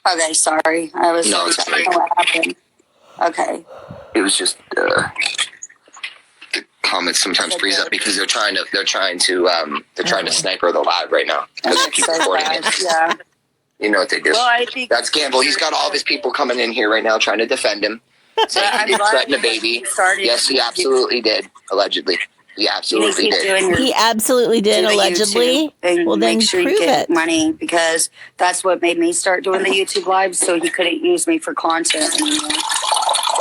Okay, sorry. I was No, I it's don't know what happened. Okay. It was just the comments sometimes freeze up because they're trying to sniper the live right now because they keep recording it. Yeah. You know what they do? Well, I think that's Gamble. He's got all of his people coming in here right now trying to defend him. Saying he did threaten a baby. Yes, he absolutely did. Allegedly. He absolutely did. He absolutely did, allegedly. Well, then make sure you get money, because that's what made me start doing the YouTube lives, so he couldn't use me for content anymore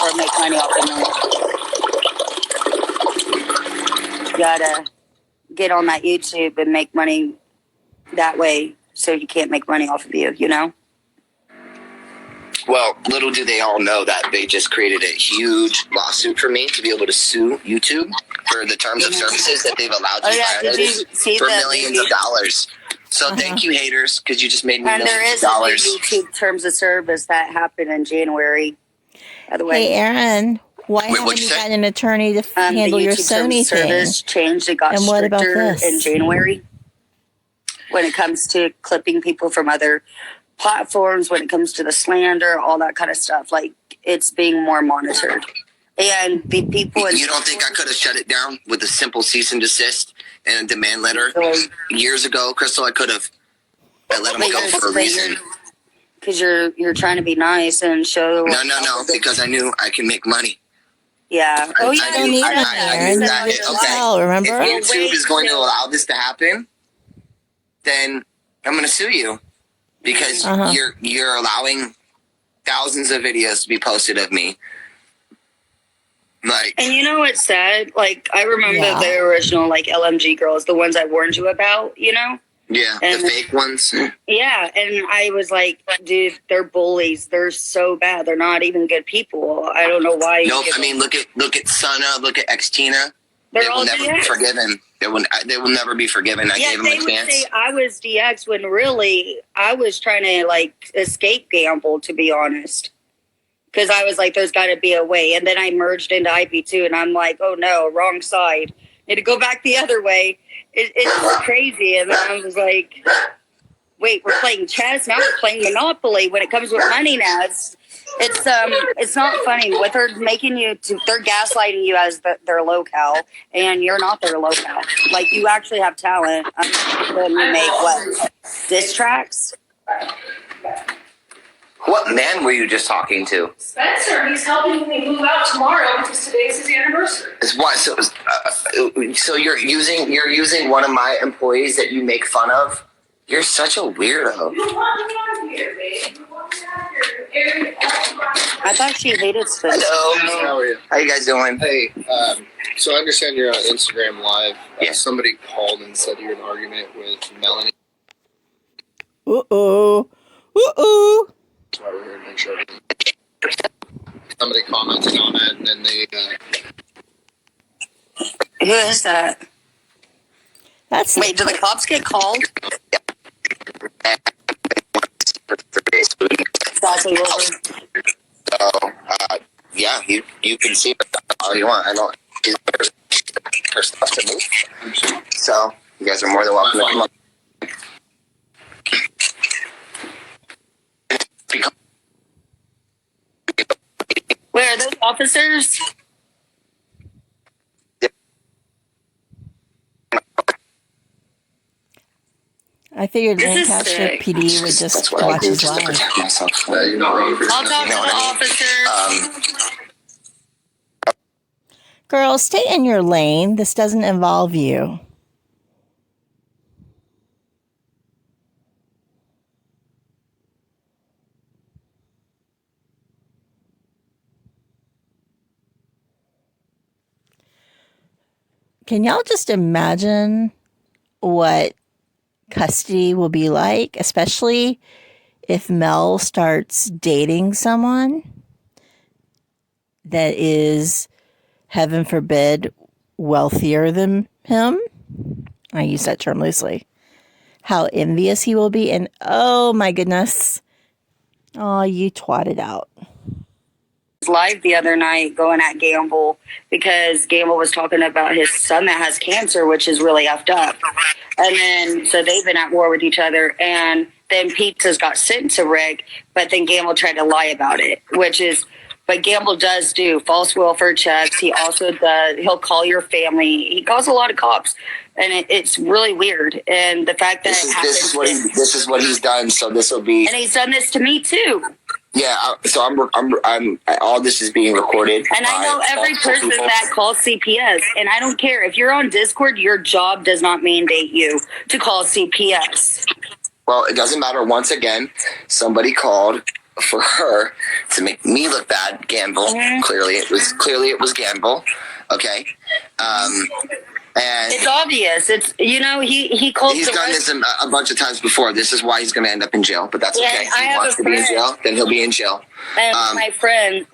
or make money off of me. You gotta get on that YouTube and make money that way, so he can't make money off of you, you know? Well, little do they all know that they just created a huge lawsuit for me to be able to sue YouTube for the terms of services that they've allowed you for millions of dollars. So thank you, haters, because you just made me millions of dollars. And there is a YouTube terms of service that happened in January, by the way. Hey, Aaron, why haven't you got an attorney to handle your Sony thing? Changed. It got stricter in January when it comes to clipping people from other platforms, when it comes to the slander, all that kind of stuff. Like, it's being more monitored. And the people... You don't think I could have shut it down with a simple cease and desist and a demand letter years ago, Crystal? I could have. I let them go for a reason. Because you're trying to be nice and show... No, because I knew I can make money. Yeah. I knew that. Okay. Remember? If YouTube is going to allow this to happen, then I'm going to sue you. Because you're allowing thousands of videos to be posted of me. Like, and you know what's sad? Like, I remember the original, like, LMG girls, the ones I warned you about, you know? Yeah, and the fake ones. Yeah, and I was like, dude, they're bullies. They're so bad. They're not even good people. I don't know why. Nope. I mean, look at Sana. Look at Xtina. They will never be forgiven. They will never be forgiven. I gave them a chance. They would say I was DX when really I was trying to, like, escape Gamble, to be honest. Because I was like, there's got to be a way. And then I merged into IP2, and I'm like, oh no, wrong side. Need to go back the other way. It's crazy. And then I was like, wait, we're playing chess? Now we're playing Monopoly when it comes with money now. It's not funny. What they're making you they're gaslighting you as their locale, and you're not their locale. Like, you actually have talent. Then you make what? Diss tracks? What man were you just talking to? Spencer. He's helping me move out tomorrow because today's his anniversary. What? So you're using one of my employees that you make fun of? You're such a weirdo. You want me out of here, babe. You want me out of here. I thought she hated Spencer. Hello. How are you? How you guys doing? Hey, so I understand you're on Instagram Live. Yeah. Somebody called and said you're in an argument with Melanie. Uh-oh. That's why we're here to make sure. Somebody commented on it, and then they... Who is that? Wait, do the cops get called? So, yeah, you can see all you want. I don't... Her stuff to move. So, you guys are more than welcome to come up. Where are those officers? I figured Lancaster PD would just watch his live. I'll talk to the officers. Girl, stay in your lane. This doesn't involve you. Can y'all just imagine what custody will be like, especially if Mel starts dating someone that is, heaven forbid, wealthier than him? I use that term loosely. How envious he will be, and oh my goodness, oh, you twatted out. Live the other night going at Gamble because Gamble was talking about his son that has cancer, which is really effed up. And then, so they've been at war with each other. And then pizzas got sent to Rick, but then Gamble tried to lie about it, but Gamble does do false welfare checks. He also he'll call your family. He calls a lot of cops, and it's really weird. And the fact that this is what he's done. So this will be, and he's done this to me too. Yeah. So I'm all this is being recorded. And I know every person that calls CPS, and I don't care if you're on Discord. Your job does not mandate you to call CPS. Well, it doesn't matter. Once again, somebody called for her to make me look bad. Gamble. Mm-hmm. Clearly it was Gamble. Okay. And it's obvious. It's he called. He's done this a bunch of times before. This is why he's going to end up in jail. But that's okay. If he wants to be in jail, then he'll be in jail. And my friend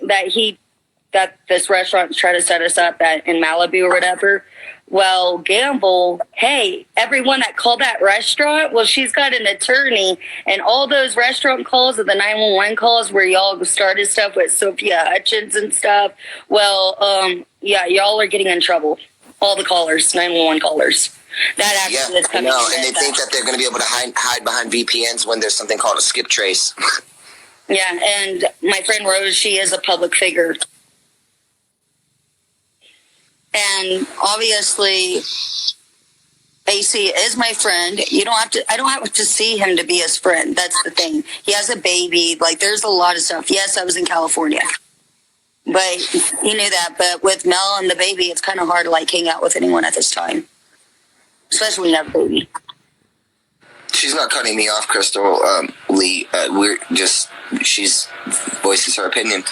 that this restaurant tried to set us up in Malibu or whatever. Well, Gamble, hey, everyone that called that restaurant, well, she's got an attorney, and all those restaurant calls and the 911 calls where y'all started stuff with Sophia Hutchins and stuff. Well, yeah, y'all are getting in trouble. All the callers, 911 callers. That actually is coming. And they think that they're going to be able to hide behind VPNs when there's something called a skip trace. Yeah, and my friend Rose, she is a public figure. And obviously, AC is my friend. I don't have to see him to be his friend. That's the thing. He has a baby. Like, there's a lot of stuff. Yes, I was in California. But he knew that. But with Mel and the baby, it's kind of hard to, hang out with anyone at this time. Especially when you have a baby. She's not cutting me off, Crystal. Lee, she's voices her opinion.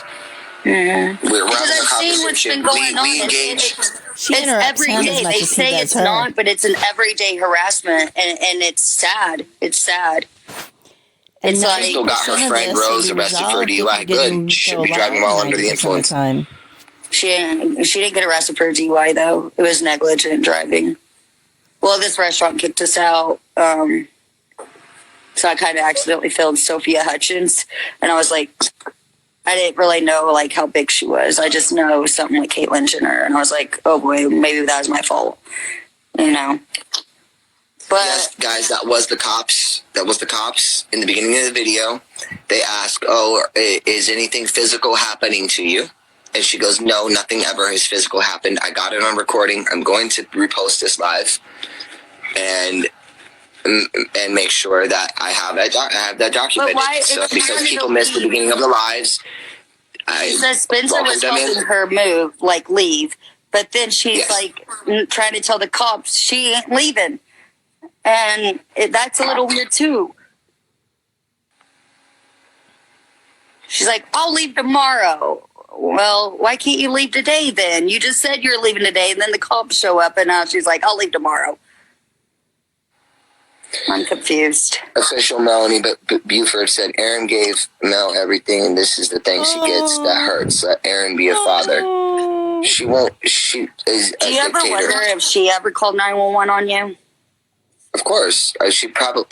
Mm-hmm. We're having a conversation. We engage. She it's every day. They say it's not, but it's an everyday harassment, and it's sad. It's sad. And it's Crystal got her friend Rose arrested for a DUI. Good. She should be driving while under the influence. She didn't get arrested for a DUI, though. It was negligent driving. Well, this restaurant kicked us out. So I kind of accidentally filmed Sophia Hutchins, and I was like, I didn't really know how big she was. I just know something like Caitlyn Jenner, and I was like, oh boy, maybe that was my fault, But yes, guys, that was the cops. In the beginning of the video, they ask, "Oh, is anything physical happening to you?" And she goes, "No, nothing ever has physical happened. I got it on recording. I'm going to repost this live, and make sure that I have that documented." Because people missed the beginning of the lives. She says Spencer was helping her move, leave, but then she's trying to tell the cops she ain't leaving, and that's a little weird too. She's like, "I'll leave tomorrow." Well, why can't you leave today then? You just said you're leaving today, and then the cops show up, and now she's like, "I'll leave tomorrow." I'm confused. Official Melanie Buford said, "Aaron gave Mel everything, and this is the thing she gets that hurts. Let Aaron be a father." She won't. She is a dictator. Do you ever wonder if she ever called 911 on you? Of course. She probably,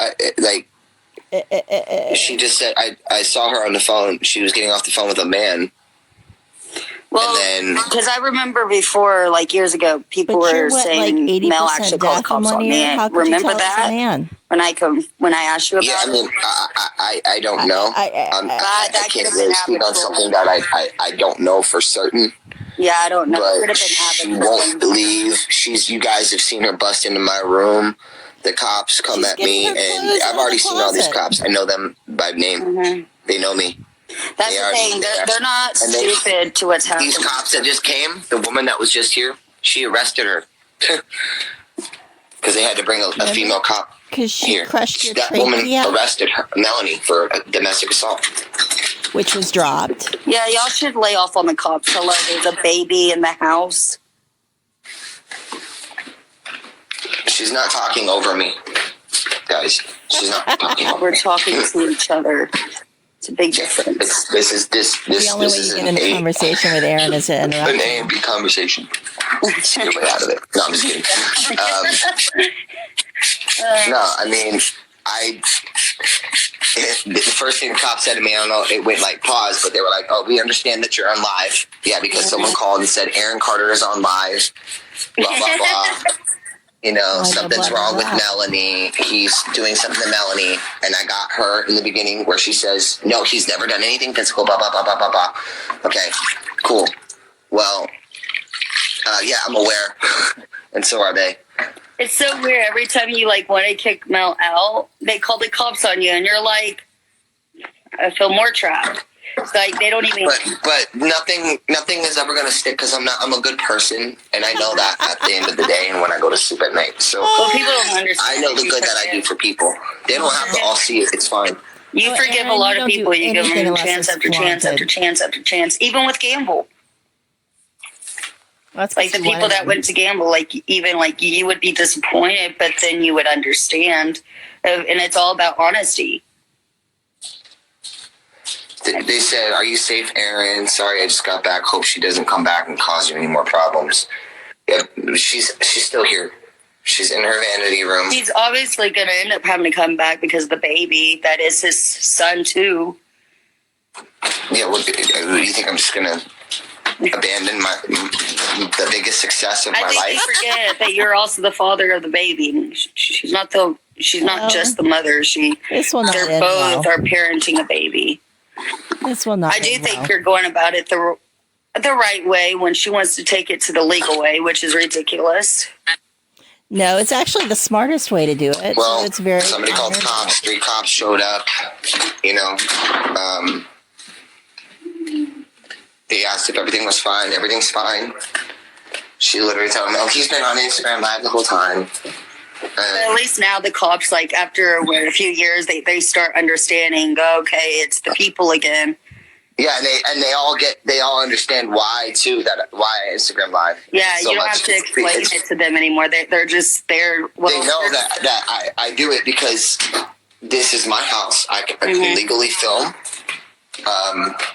she just said, I saw her on the phone. She was getting off the phone with a man. Well, because I remember before, years ago, people were saying Mel actually called the cops on me. Remember that? When I asked you about it? I mean, I don't know. I can't really speak on something that I don't know for certain. Yeah, I don't know. But she won't leave. You guys have seen her bust into my room. The cops come at me, and I've already seen all these cops. I know them by name. Mm-hmm. They know me. That's the thing. They're not stupid to what's happening. These cops that just came, the woman that was just here, she arrested her. Because they had to bring a female cop here. Because she crushed your trachea. That woman arrested her, Melanie, for a domestic assault. Which was dropped. Yeah, y'all should lay off on the cops. Hello, there's a baby in the house. She's not talking over me, guys. She's not talking over me. We're talking to each other. It's a big difference. The only way you get in a conversation with Aaron is to interrupt. An A and B conversation. Get your way out of it. No, I'm just kidding. No, I mean, the first thing the cop said to me, I don't know, it went pause, but they were like, "Oh, we understand that you're on live." Yeah, because someone called and said, "Aaron Carter is on live." Blah, blah, blah. something's wrong with Melanie. He's doing something to Melanie. And I got her in the beginning where she says, no, he's never done anything physical, blah, blah, blah, blah, blah, blah. Okay, cool. Well, yeah, I'm aware. And so are they. It's so weird. Every time you, want to kick Mel out, they call the cops on you. And you're like, I feel more trapped. It's like they don't even. But nothing is ever gonna stick because I'm a good person, and I know that at the end of the day, and when I go to sleep at night. So people don't understand. I know the good that I do for people. They don't have to all see it. It's fine. You forgive a lot of people. You give them chance after chance after chance after chance, even with gamble. That's the people that went to gamble, you would be disappointed, but then you would understand, and it's all about honesty. They said, "Are you safe, Aaron? Sorry, I just got back. Hope she doesn't come back and cause you any more problems." Yeah, she's still here. She's in her vanity room. He's obviously going to end up having to come back because of the baby. That is his son, too. Yeah, you think I'm just going to abandon the biggest success of my life? I think you forget that you're also the father of the baby. She's not just the mother. They're both are parenting a baby. This will not. I do think you're going about it the right way when she wants to take it to the legal way, which is ridiculous. No, it's actually the smartest way to do it. Well, so it's very somebody called the cops. 3 cops showed up. They asked if everything was fine. Everything's fine. She literally told them, "Oh, he's been on Instagram Live the whole time." At least now the cops, after a few years, they start understanding. Okay, it's the people again. Yeah, and they all understand why too. Why Instagram Live. Yeah, you don't have to explain it to them anymore. They're just there. Well, they know that I do it because this is my house. I can legally film,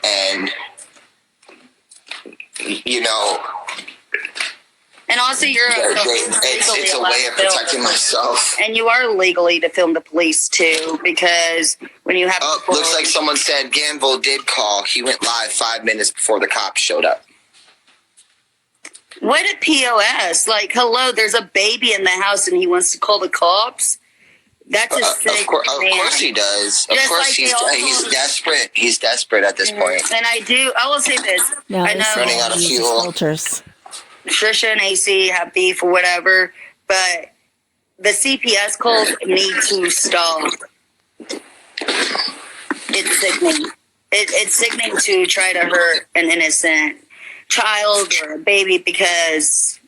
and And also, it's a way of protecting myself. And you are legally to film the police, too, because when you have... Oh, looks like someone said Gamble did call. He went live 5 minutes before the cops showed up. What a POS. Hello, there's a baby in the house and he wants to call the cops? That's a sick Of course he does. Of course he's desperate. He's desperate at this point. And I will say this. No, I know running out of fuel. Trisha and AC have beef or whatever, but the CPS calls need to stop. It's sickening. It's sickening to try to hurt an innocent child or a baby because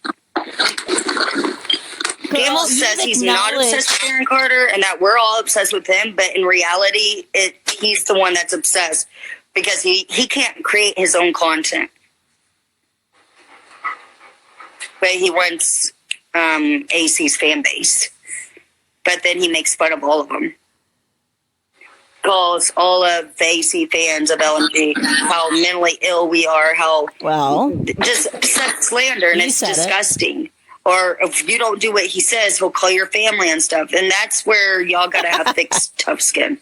Gamble says he's not obsessed with Aaron Carter and that we're all obsessed with him, but in reality, he's the one that's obsessed because he can't create his own content. But he wants AC's fan base. But then he makes fun of all of them. Calls all of the AC fans of LMG how mentally ill we are, just slander, and it's disgusting. Or if you don't do what he says, he'll call your family and stuff. And that's where y'all got to have thick, tough skin.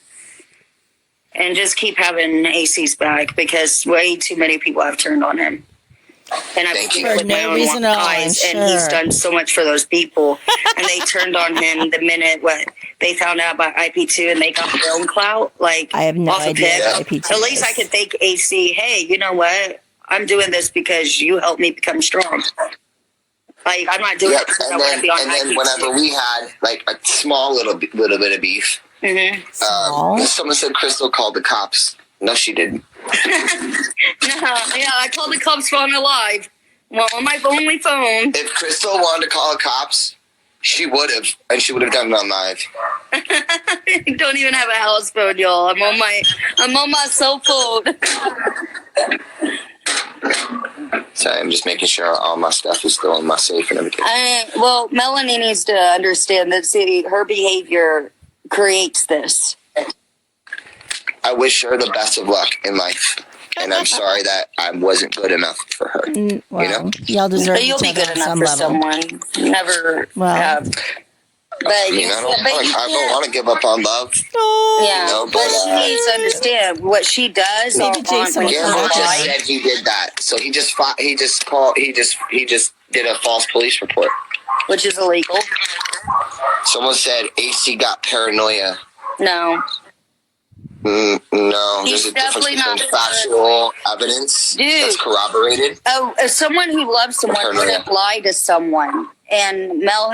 And just keep having AC's back because way too many people have turned on him. And I've seen it with my own eyes, and he's done so much for those people. And they turned on him the minute they found out about IP2 and they got their own clout. I have no idea what IP2 At least I could thank AC, hey, you know what? I'm doing this because you helped me become strong. I'm not doing it because I want to be on IP2. And then whenever we had a small little bit of beef, someone said Crystal called the cops. No, she didn't. I called the cops on my live. Well, on my only phone. If Crystal wanted to call the cops, she would have, and she would have done it on live. I don't even have a house phone, y'all. I'm on my cell phone. Sorry, I'm just making sure all my stuff is still in my safe and everything. Well, Melanie needs to understand that, her behavior creates this. I wish her the best of luck in life. And I'm sorry that I wasn't good enough for her. Y'all deserve You'll be good enough for someone. Never have. But I mean, I don't want to give up on love. Yeah, You know, but she needs to understand what she does Maybe on Jason when will she's come Guillermo back just around. said he did that. So he just did a false police report. which is illegal. Someone said AC got paranoia. No. No, He's there's a difference definitely between not factual evidence that's corroborated. Oh, as someone who loves someone Paranoia. wouldn't lie to someone. And Mel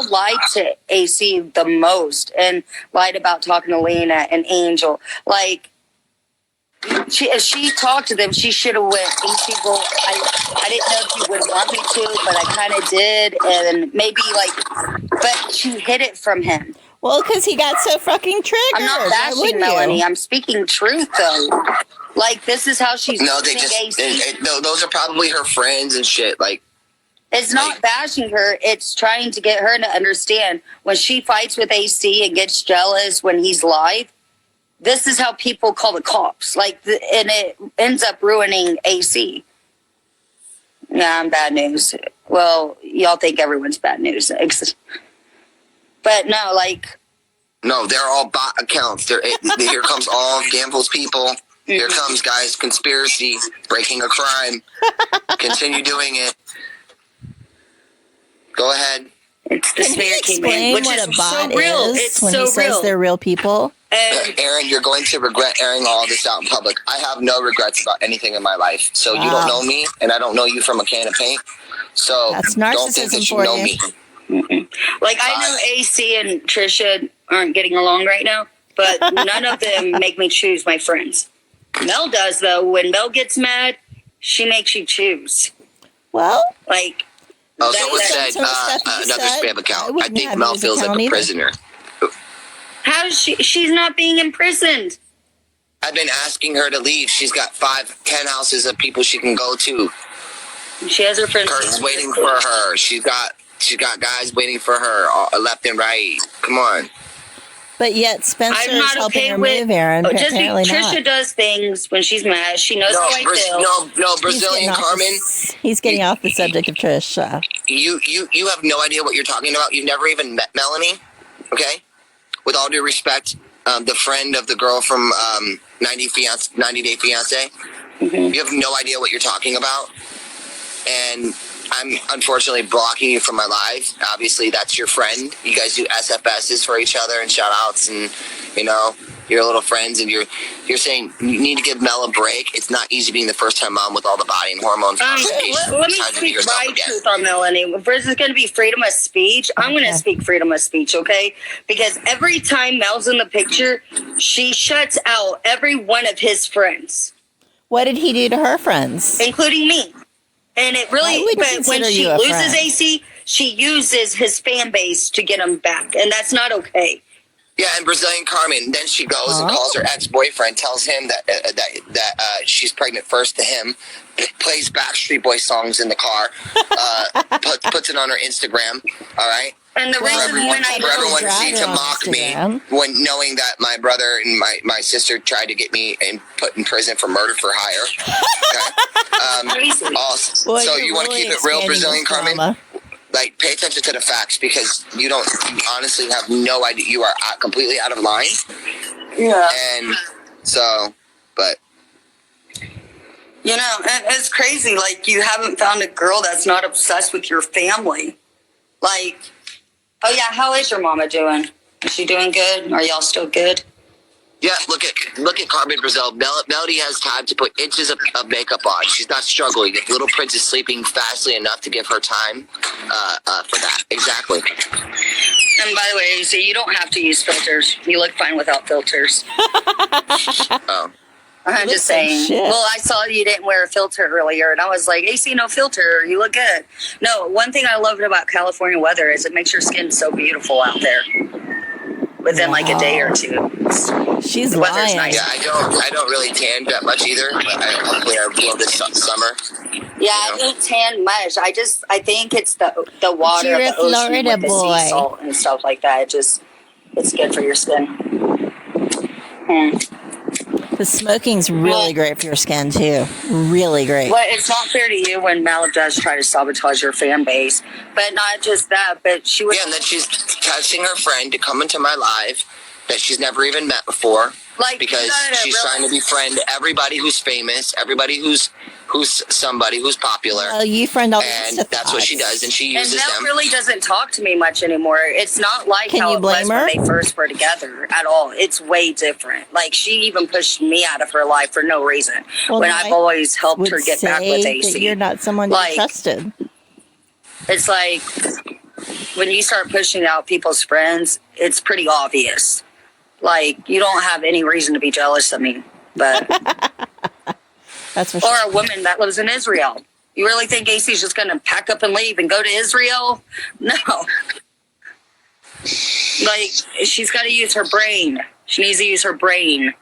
lied to AC the most and lied about talking to Lena and Angel. Like, if she talked to them, she should have went, AC, well, I didn't know if you would want me to, but I kind of did. And maybe, but she hid it from him. Well, because he got so fucking triggered. I'm not bashing Melanie. I'm speaking truth, though. Like, this is how she's No, those are probably her friends and shit. Like, it's not bashing her. It's trying to get her to understand when she fights with AC and gets jealous when he's live. This is how people call the cops. And it ends up ruining AC. Yeah, I'm bad news. Well, y'all think everyone's bad news. But no, no, they're all bot accounts. Here comes all Gamble's people. Here comes, guys, conspiracy, breaking a crime. Continue doing it. Go ahead. It's the Can he spirit came in, explain which what is a bot so real. is It's when so he says real. they're real people? And Aaron, you're going to regret airing all this out in public. I have no regrets about anything in my life. So you don't know me, and I don't know you from a can of paint. So That's don't think that narcissism you for know you. me. I know AC and Trisha aren't getting along right now, but none of them make me choose my friends. Mel does, though. When Mel gets mad, she makes you choose. Well, Someone said another spam account. I think Mel feels like a prisoner. How is she? She's not being imprisoned. I've been asking her to leave. She's got 5-10 houses of people she can go to. She has her friends. Kurt's waiting for her. She's got guys waiting for her left and right. Come on. but yet Spencer I'm is not helping okay her with. move, Aaron. Apparently Trisha not. does things when she's mad. She knows how I feel. No, Brazilian Carmen. He's getting off the subject of Trisha. You have no idea what you're talking about. You've never even met Melanie, okay? With all due respect, the friend of the girl from 90 Day Fiance. Mm-hmm. You have no idea what you're talking about. And I'm unfortunately blocking you from my life. Obviously, that's your friend. You guys do SFSs for each other and shout outs and, you're little friends, and you're saying you need to give Mel a break. It's not easy being the first-time mom with all the body and hormones. Let me speak my truth on Melanie. If this is going to be freedom of speech, I'm going to speak freedom of speech, okay? Because every time Mel's in the picture, she shuts out every one of his friends. What did he do to her friends? Including me. And it really, but when she loses AC, she uses his fan base to get him back. And that's not okay. Yeah, and Brazilian Carmen. Then she goes and calls her ex-boyfriend, tells him that she's pregnant first to him, plays Backstreet Boys songs in the car, puts it on her Instagram. All right. And the reason for everyone to see to mock me when knowing that my brother and my sister tried to get me and put in prison for murder for hire. Okay. So you want to keep it real, Brazilian Carmen? Like, pay attention to the facts, because you honestly have no idea. You are completely out of line. Yeah. And so, but. It's crazy. Like, you haven't found a girl that's not obsessed with your family. Like, oh yeah, how is your mama doing? Is she doing good? Are y'all still good? Yeah, look at Carmen Brazil. Melody has time to put inches of makeup on. She's not struggling. If Little Prince is sleeping fastly enough to give her time for that. Exactly. And by the way, you don't have to use filters. You look fine without filters. Oh. I'm just saying. Well, I saw you didn't wear a filter earlier, and I was like, AC, no filter. You look good. No, one thing I loved about California weather is it makes your skin so beautiful out there. Within like a day or two. She's lying. Nice. Yeah, I don't really tan that much either. But hopefully I will this summer. Yeah, I don't tan much. I think it's the water of the ocean with the sea salt and stuff like that. It's good for your skin. The smoking's really great for your skin, too. Really great. Well, it's not fair to you when Mel does try to sabotage your fan base. But not just that, but she was... Yeah, and then she's testing her friend to come into my live that she's never even met before. Like, because she's trying to befriend everybody who's famous, everybody who's somebody who's popular. Oh, you friend all and that's what she does, and she uses and Mel them. really doesn't talk to me much anymore. It's not like Can how you it was blame her? when they first were together at all. It's way different. Like, she even pushed me out of her life for no reason when I've always helped her get back with AC. That you're not someone you trusted. It's like when you start pushing out people's friends, it's pretty obvious. Like, you don't have any reason to be jealous of me, but... That's for or sure. a woman that lives in Israel. You really think AC's just going to pack up and leave and go to Israel? No. Like, she's got to use her brain. She needs to use her brain.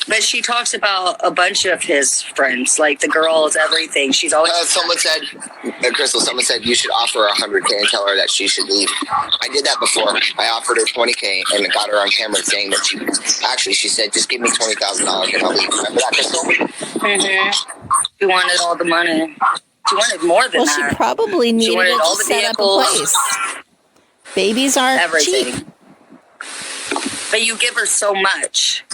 But she talks about a bunch of his friends, like the girls, everything. She's always... someone said, Crystal, someone said you should offer her $100K and tell her that she should leave. I did that before. I offered her $20K and got her on camera saying that she said, just give me $20,000 and I'll leave. Remember that, Crystal? Mm-hmm. She wanted all the money. She wanted more than that. Well, she probably needed it all to the set vehicles, up a place. Babies aren't everything. cheap. But you give her so much.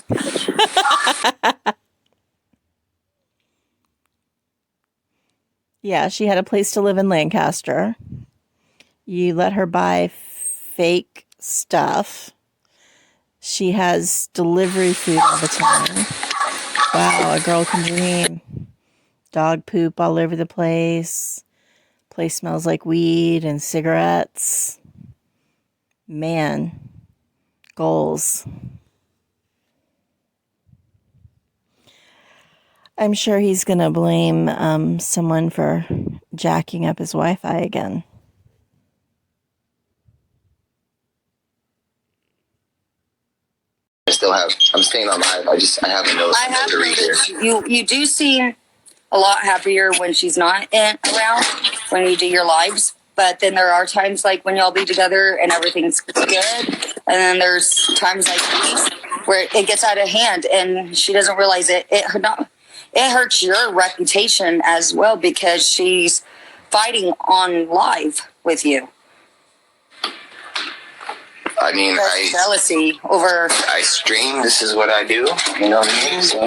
Yeah, she had a place to live in Lancaster. You let her buy fake stuff. She has delivery food all the time. Wow, a girl can dream. Dog poop all over the place. Place smells like weed and cigarettes. Man, goals. I'm sure he's going to blame someone for jacking up his Wi-Fi again. I'm staying on live. I haven't noticed. I have noticed you do seem a lot happier when she's not around, when you do your lives. But then there are times like when y'all be together and everything's good. And then there's times like these where it gets out of hand and she doesn't realize it. It hurts your reputation as well because she's fighting on live with you. I mean, that's jealousy over... I stream. This is what I do. You know what I mean? So...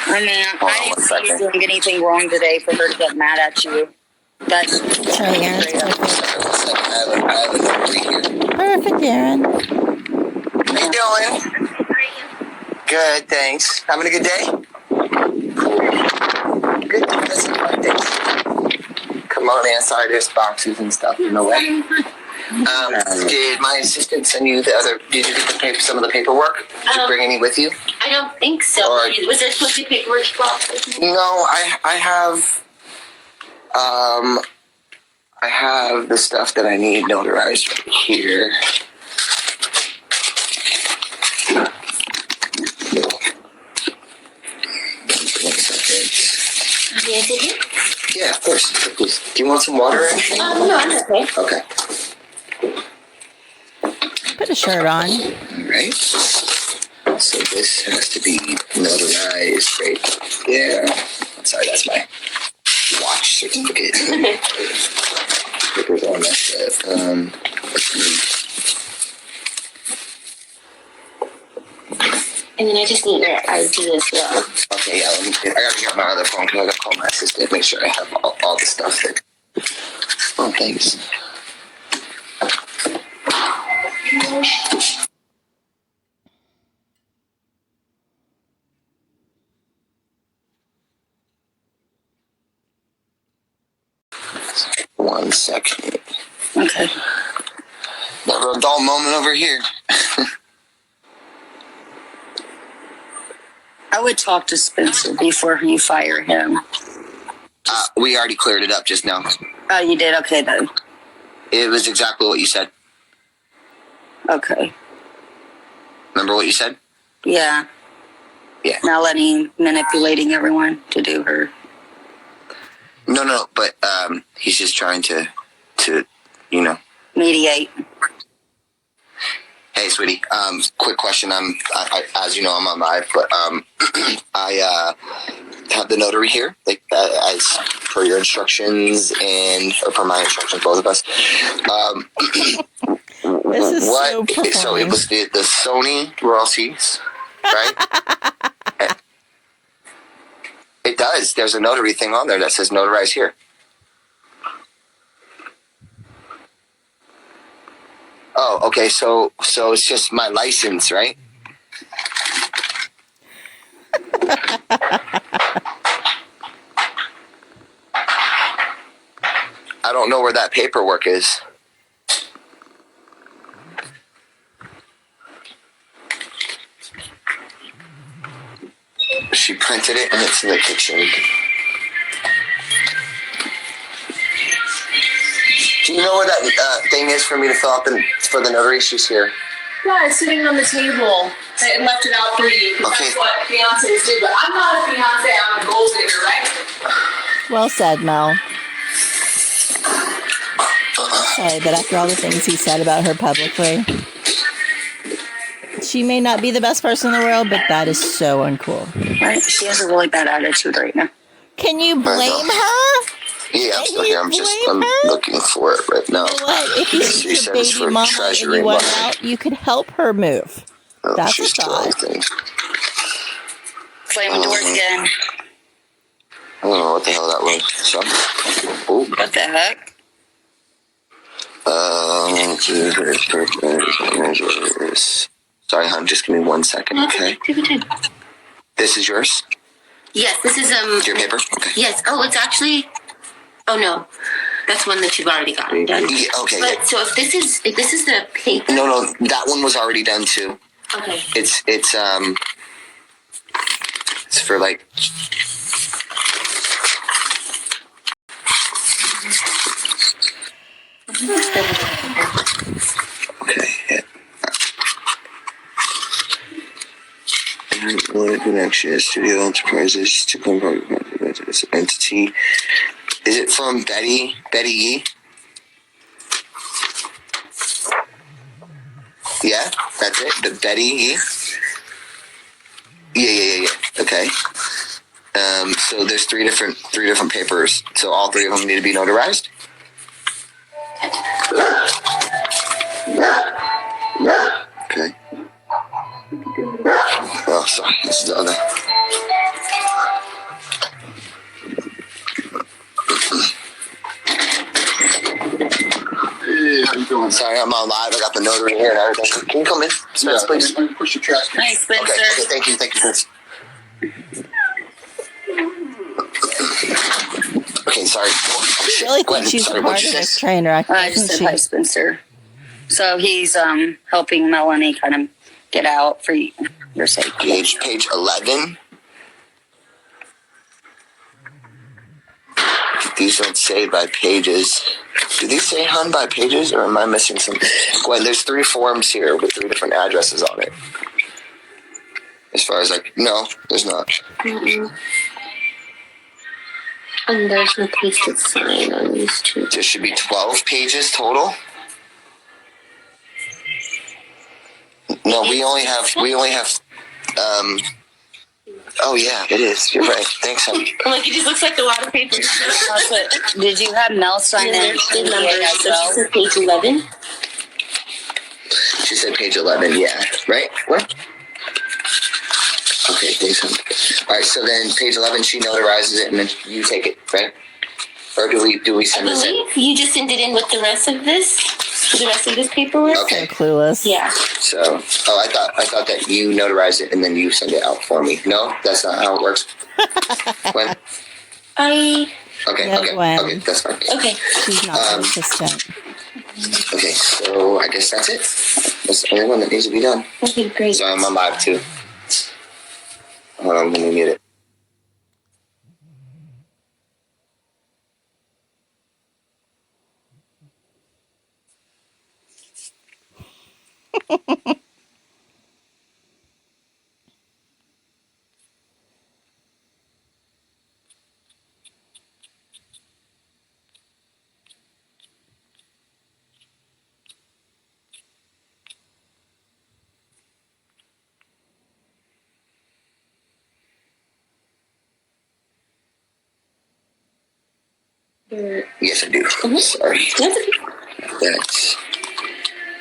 I mean, I didn't see you doing anything wrong today for her to get mad at you. That's Aaron. I have a number here. Perfect, Aaron. How you doing? Good, thanks. Having a good day? Good. That's fun. Come on inside. There's boxes and stuff in the way. Did my assistant send you did you get some of the paperwork? Did you bring any with you? I don't think so. Was there supposed to be paperwork box? No, I have the stuff that I need notarized right here. Yeah, of course. Please. Do you want some water? No, I'm okay. Okay. Put a shirt on. All right. So this has to be notarized right there. Sorry, that's my watch certificate. Papers all messed up. And then I just need your ID as well. Okay, yeah, I gotta get my other phone because I gotta call my assistant, make sure I have all the stuff that... Oh, thanks. One second. Okay. Never a dull moment over here. I would talk to Spencer before you fire him. We already cleared it up just now. Oh, you did? Okay, then. It was exactly what you said. Okay. Remember what you said? Yeah. Yeah. Not manipulating everyone to do her. No, but he's just trying to, you know, mediate. Hey, sweetie. Quick question. As you know, I'm on live, but I have the notary here, like as per your instructions or per my instructions, both of us. This is so So performing. it was the Sony royalties, right? It does. There's a notary thing on there that says notarize here. Oh, okay. So it's just my license, right? I don't know where that paperwork is. She printed it and it's in the kitchen. Do you know where that thing is for me to fill out for the notary? She's here. Yeah, it's sitting on the table. I left it out for you. Okay. That's what fiancés do. But I'm not a fiancé. I'm a gold digger, right? Well said, Mel. Sorry, but after all the things he said about her publicly, she may not be the best person in the world, but that is so uncool. Right? She has a really bad attitude right now. Can you blame her? Yeah, I'm still here. I'm looking for it right now. You know what? If you She your said it's baby for mama and treasury you want money. out, you could help her move. Oh, That's a she's thought. killing things. Slamming doors again. I don't know what the hell that was. So, What the heck? Sorry, hon. Just give me 1 second, okay? Take your time. This is yours? Yes, this is Your paper? Okay. Yes. Oh, it's actually. Oh no, that's one that you've already gotten done. Yeah, okay. But so if this is the paper. No, that one was already done too. Okay. It's for like. Okay. Yeah. Connection Studio Enterprises to this entity. Is it from Betty Yee? Yeah, that's it. The Betty Yee. Yeah. Okay. So there's three different papers. So all three of them need to be notarized. Okay. Oh, sorry. This is the other. Hey, how you doing? Sorry, I'm on live. I got the notary here and everything. Can you come in, Spence, please? Push the trash. Hi, Spencer. Okay, thank you, Spence. Okay, sorry. I really think she's Sorry, part what'd of you this say? train wreck, I just isn't said hi, she? Spencer. So he's helping Melanie kind of get out for your sake. Page 11. These don't say by pages. Do these say hun by pages, or am I missing something? Gwen, there's 3 forms here with 3 different addresses on it. As far as no, there's not. Mm-mm. And there's no pasted sign on these two. There should be 12 pages total. No, we only have. Oh yeah, it is. You're right. Thanks, hon. I'm like, it just looks like a lot of papers. Did you have Mel sign And in? there's the numbers. So she said page 11. She said page 11. Yeah, right. What? Okay, thanks, hon. All right, so then page 11, she notarizes it, and then you take it, right? Or do we send this in? You just send it in with the rest of this paperwork. Okay. So clueless. Yeah. So, I thought that you notarize it and then you send it out for me. No, that's not how it works. When? Okay, Yeah, okay, Gwen. okay, that's fine. Okay. She's not consistent. Okay, so I guess that's it. That's the only one that needs to be done. Okay, great. So I'm on live too. Hold on, let me mute it. Yes, I do. Sorry. That's.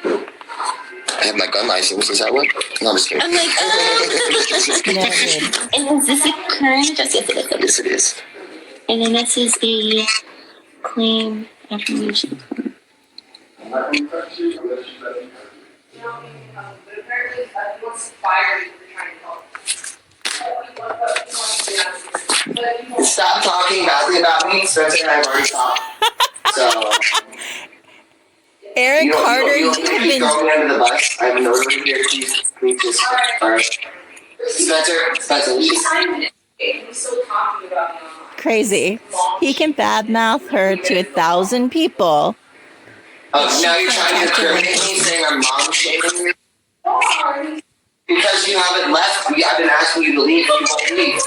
I have my gun license. Is that what? No, I'm just kidding. I'm like, No, dude. and is this a current address? Yes, it is. Yes, it is. And then this is a claim affirmation. Stop talking badly about me. Spencer and I have already talked. So. Eric Carter, you you don't have keep been. throwing me under the bus. I have a notary here. Please just. All right. Spencer, He's still talking about me online. Crazy. He can badmouth her to 1,000 people. Now you're trying to incriminate me, saying I'm mom shaming me? Because you haven't left. I've been asking you to leave, and you won't leave.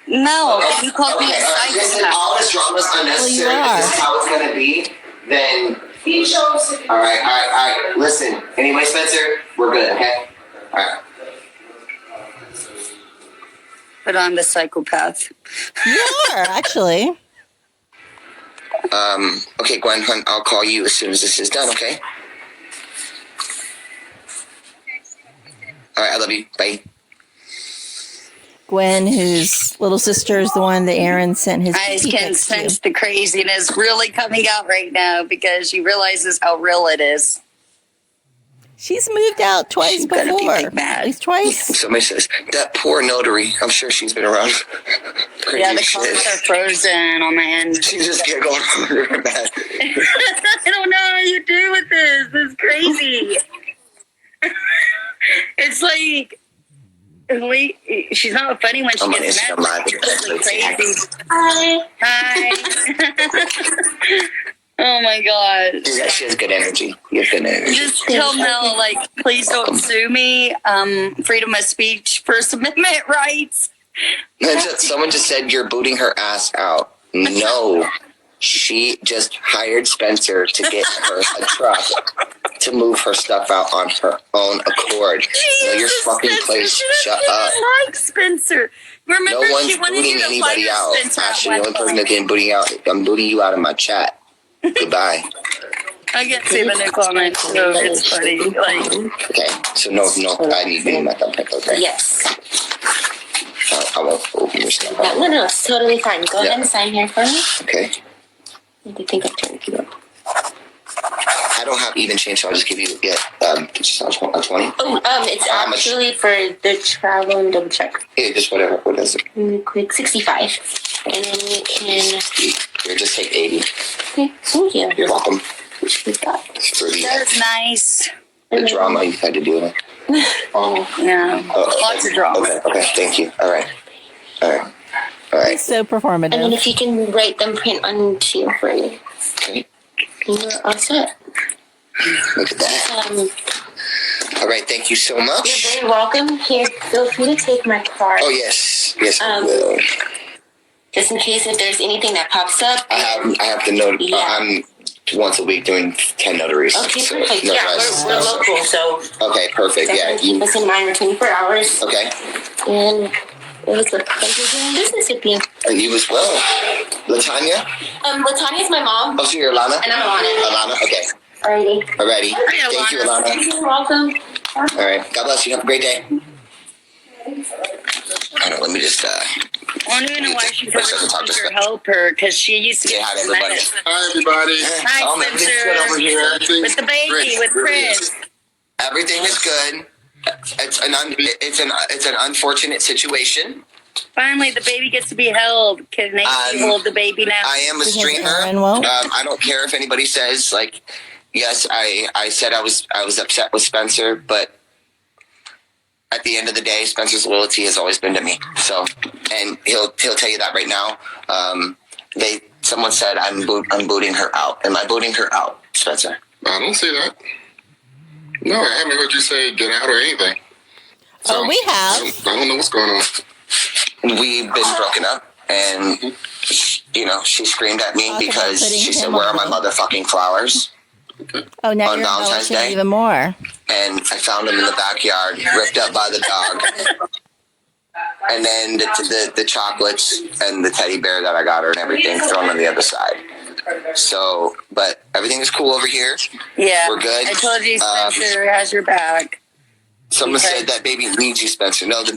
No, you called me a psychopath. All this drama is unnecessary. Well, you If this is how it's going to be, then... He chose to be. All right. Listen. Anyway, Spencer, we're good, okay? All right. But I'm the psychopath. You are, actually. Okay, Gwen, hun, I'll call you as soon as this is done, okay? All right, I love you. Bye. Gwen, whose little sister is the one that Aaron sent his I pee can pics to. sense the craziness really coming out right now because she realizes how real it is. She's moved out twice She's gonna be before. big mad. At least twice. Somebody says, that poor notary. I'm sure she's been around. Crazy Yeah, the shit. comments are frozen on my end. She just can't go under her bed. I don't know how you do with this. This is crazy. It's like, she's not funny when she I'm on gets mad. Instagram Live. She's really crazy. Hi. Hi. Oh my god. She has good energy. You have good energy. Just tell Mel, like, please don't sue me. Freedom of speech, First Amendment rights. Someone just said you're booting her ass out. No. She just hired Spencer to get her a truck to move her stuff out on her own accord. No, your fucking place. Shut up. I like Spencer. Remember, No one's she wanted booting you to anybody fire out. Spencer at Actually, the one only person point. that's getting booting out, I'm booting you out of my chat. Goodbye. I get to the new comment, so it's funny. Like, Okay, so no, I need to be my thumbprint, okay? Yes. I won't open your stuff. No, it's totally fine. Go ahead and sign here for me. Okay. I think I've turned you up. I don't have even change, so I'll just give you, just on 20. Oh, it's How much? actually for the travel and double check. Yeah, just whatever. What is it? Really quick, 65. And then you can. Here, just take 80. Okay, thank you. You're welcome. We got. For that's nice. the drama you've had to deal with. Oh, Yeah, lots of drama. Okay, thank you. All right. It's so performative. and then if you can write them print onto you for me. Okay, You're all set. look at that. All right, thank you so You're much. very welcome. Here, feel free to take my card. Oh, yes, I Um, will. Just in case if there's anything that pops up. I have the note. Yeah. I'm once a week doing 10 notaries. Okay, so perfect. no Yeah, rest. we're local, so Okay, perfect. definitely keep us in mind. We're 24 hours. Okay. And it was a pleasure doing business with you. And you as well. Latanya? Latanya's my mom. Oh, so you're Alana? And I'm Alana. Alana, okay. Alrighty. Alrighty. Hi, Thank you, Alana. Alana. You're welcome. All right. God bless you. Have a great day. I don't know, let me just, I don't even know why she's Let's just talk ever to her Spencer. help her because she used to Say get hi to so everybody. mad. Hi, everybody. Hi, man, everything's Spencer. good over here. With the baby, with Prince. Everything is good. It's an unfortunate situation. Finally, the baby gets to be held. Can they hold the baby now? I am a Because streamer. Aaron won't. I don't care if anybody says like, yes, I said I was upset with Spencer, but at the end of the day, Spencer's loyalty has always been to me. So, and he'll tell you that right now. Someone said I'm booting her out. Am I booting her out, Spencer? I don't say that. No, I haven't heard you say get out or anything. So, Oh, we have. I don't know what's going on. We've been broken up, and she screamed at me Talk about because putting she said, him "Where are on my hold." motherfucking flowers?" Oh, now on you're Valentine's embellishing Day? even more. And I found them in the backyard, ripped up by the dog. and then the chocolates and the teddy bear that I got her and everything thrown on the other side. So, but everything is cool over here. Yeah, we're good. I told you Spencer has your back. Someone said that baby needs you, Spencer. No, the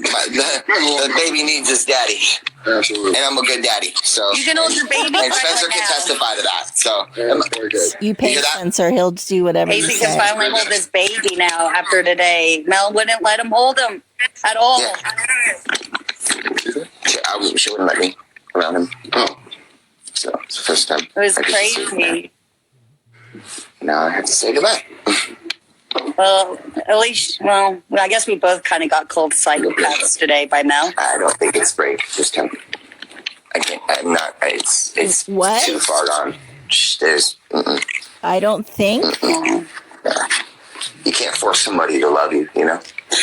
baby needs his daddy. Absolutely. And I'm a good daddy. So you can hold your baby. And Spencer can testify to that. So you pay Spencer. He'll do whatever you say. Casey can finally hold this baby now after today. Mel wouldn't let him hold him at all. Yeah. She wouldn't let me around him. Oh. So it's the first time. It was crazy. Now I have to say goodbye. Well, at least, I guess we both kind of got called psychopaths today by Mel. I don't think it's brave. Just him. I'm not. It's what? Too far gone. There's. I don't think. You can't force somebody to love you. You know.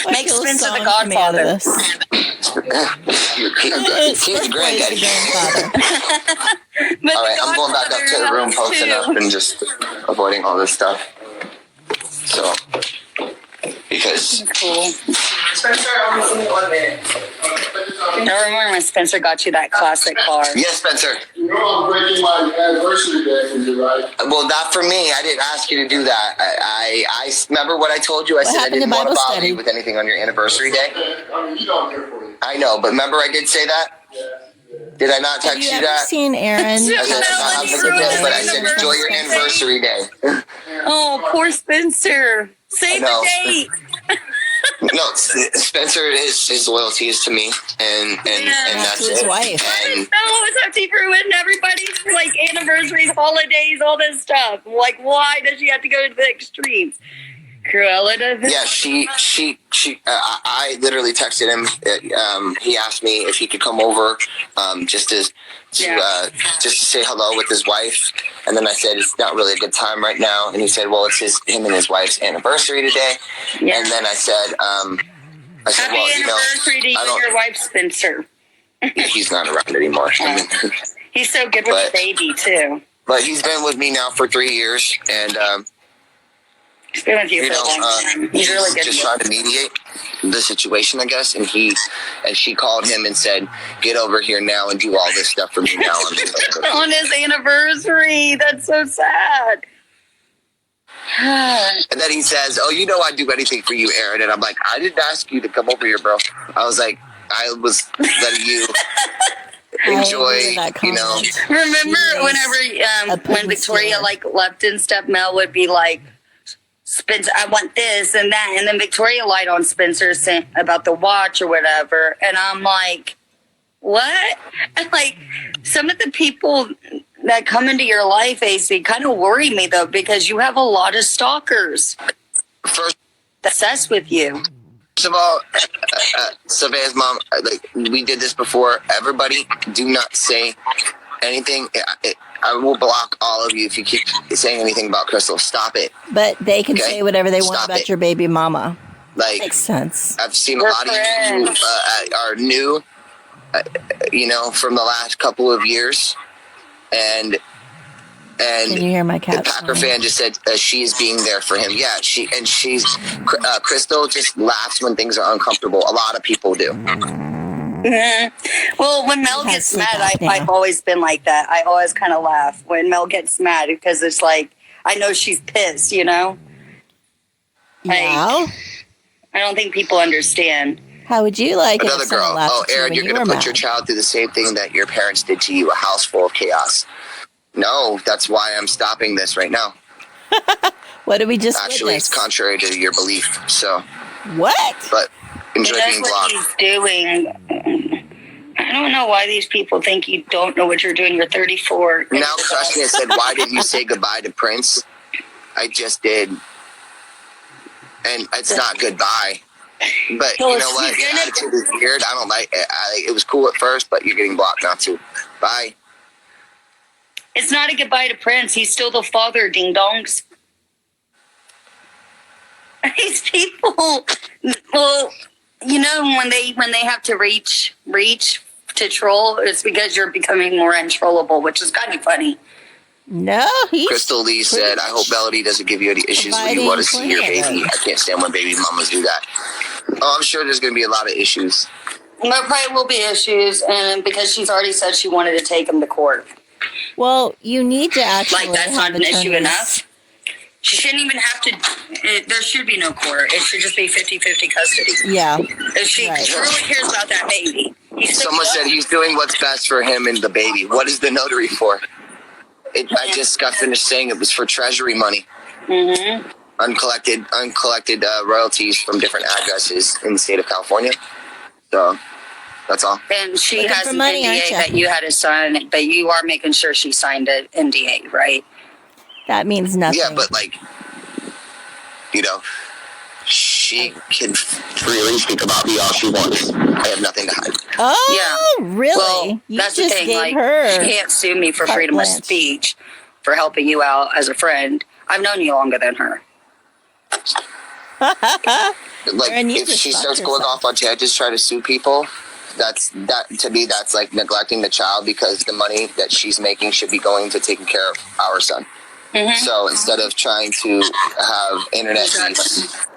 Make Spencer the godfather. He's the granddaddy. All right, I'm going back up to the room, posting up, and just avoiding all this stuff. So, because cool. Spencer, I'm listening 1 minute. I remember when Spencer got you that classic car. Yes, Spencer. You know I'm breaking my anniversary day for you, right? Well, not for me. I didn't ask you to do that. I remember what I told you. I said I didn't want to bother you with anything on your anniversary day. I mean, you know I'm here for you. I know, but remember I did say that? Yeah. Did I not text you that? Have you seen Aaron? I said, but I said enjoy your anniversary day. Oh, poor Spencer. Say the date. No, Spencer, his loyalty is to me, and that's his it. wife. And It's up to ruin everybody's like anniversaries, holidays, all this stuff. Like, why does she have to go to the extremes? Cruella doesn't. yeah, she. I literally texted him. He asked me if he could come over, just to say hello with his wife. And then I said it's not really a good time right now. And he said, well, it's him and his wife's anniversary today. Yeah. And then I said, happy anniversary to you and your wife, Spencer. He's not around anymore. He's so good with the baby too. But he's been with me now for 3 years, and he's been with you for a long time. He's really good. Just trying to mediate the situation, I guess. And she called him and said, "Get over here now and do all this stuff for me now." On his anniversary, that's so sad. And then he says, "Oh, you know I'd do anything for you, Aaron." And I'm like, "I didn't ask you to come over here, bro. I was like, I was letting you." Enjoy, you know. Remember whenever when Victoria left and stuff, Mel would be like, Spencer, I want this and that, and then Victoria lied on Spencer about the watch or whatever, and I'm like, what? And like some of the people that come into your life, AC, kind of worry me though, because you have a lot of stalkers obsessed with you. First of all, Savannah's mom, we did this before. Everybody, do not say anything. I will block all of you if you keep saying anything about Crystal. Stop it. But they can say whatever they want about your baby mama. Makes sense. I've seen a lot of you are new, from the last couple of years, and can you hear my cat? The Packer fan just said she's being there for him. Yeah, she's Crystal just laughs when things are uncomfortable. A lot of people do. Mm-hmm. Well, when Mel gets mad, I've always been like that. I always kind of laugh when Mel gets mad because it's like I know she's pissed. Yeah. I don't think people understand. How would you like another girl? Oh, Aaron, you're going to put your child through the same thing that your parents did to you, a house full of chaos. No, that's why I'm stopping this right now. What did we just Actually, witness? It's contrary to your belief, so. What? But enjoy being blocked. What he's doing. I don't know why these people think you don't know what you're doing. You're 34. Now, Krusnia said, why did you say goodbye to Prince? I just did. And it's not goodbye. But you know what? Your attitude is weird. I don't like it. It was cool at first, but you're getting blocked now, too. Bye. It's not a goodbye to Prince. He's still the father, ding-dongs. These people, well, when they have to reach to troll, it's because you're becoming more untrollable, which is kind of funny. No, Crystal Lee said, I hope Melody doesn't give you any issues when you want to see your baby. I can't stand when baby mamas do that. Oh, I'm sure there's going to be a lot of issues. There probably will be issues, and because she's already said she wanted to take him to court. Well, you need to actually Like, that's not an attorneys. issue enough. She shouldn't even have to, there should be no court. It should just be 50-50 custody. Yeah. If she truly cares about that baby. Someone said he's doing what's best for him and the baby. What is the notary for? I just got finished saying it was for treasury money. Mm-hmm. Uncollected royalties from different addresses in the state of California. So, that's all. And she Looking has for an money, NDA that you had to sign, but you are making sure she signed an NDA, right? That means nothing. Yeah, but like, she can freely speak about me all she wants. I have nothing to hide. Oh, yeah. Really? Well, you that's just the thing. gave Like, her she can't sue me for carte freedom blanche. of speech for helping you out as a friend. I've known you longer than her. Like, Aaron, you if just she fucked starts going yourself. off on tangents trying to sue people, to me, that's like neglecting the child, because the money that she's making should be going to taking care of our son. Mm-hmm. So instead of trying to have internet beefs